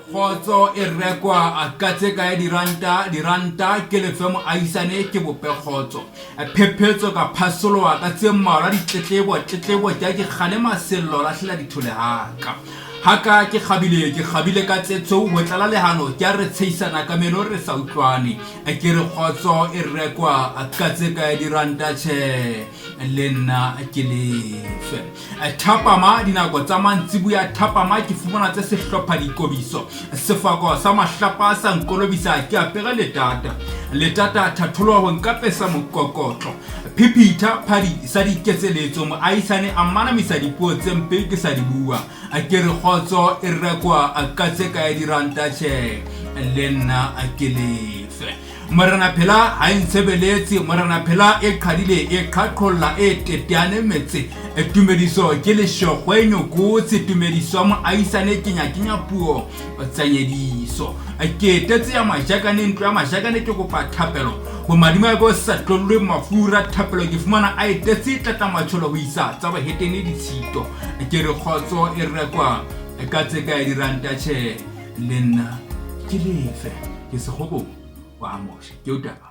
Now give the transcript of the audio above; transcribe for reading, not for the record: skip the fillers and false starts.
Kgotso e rekwa a katse ka diranta ke lefe moahisane ke bope kgotso phephetso ka phasoloa ka tse mmalwa ditletlebo tja ke kgalema sello la hlela dithole haka ke kgabile ka tsetso ho tlala lehano ke re tsheisana ka meno re sa utlwane ke re kgotso e rekwa a katse ka diranta che le nna ke lefe thapama dinako tsa mantsibuya thapama ke fumana tse sehlopha dikobiso sefako sa mahlapa sa nkolobisa ke apere letata thatholo ho nkapesa mokokotlo phipitha phadi sa diketseletso moahisane a manamisa dipuo tse mpe ke sa di bua ke re kgotso e rekwa a katse ka diranta che le nna ke lefe morena phela ha ntshebeletse morena phela e qhadile e qhaqholla e teteane metse tumediso ke le shogwenyo kotse tumediso moahisane kenya puo tsanyediso ke tetse ya majakane ntlo ya majakane ke kopa thapelo bo madima go sa tlolwe mafura thapelo ke fumana a etetse tata matsholo ho isa tsa ba hetene ditshito ke re kgotso e rekwa ka tse ka diranta che le nna ke lefe ke se gobo wa moshe ke utaba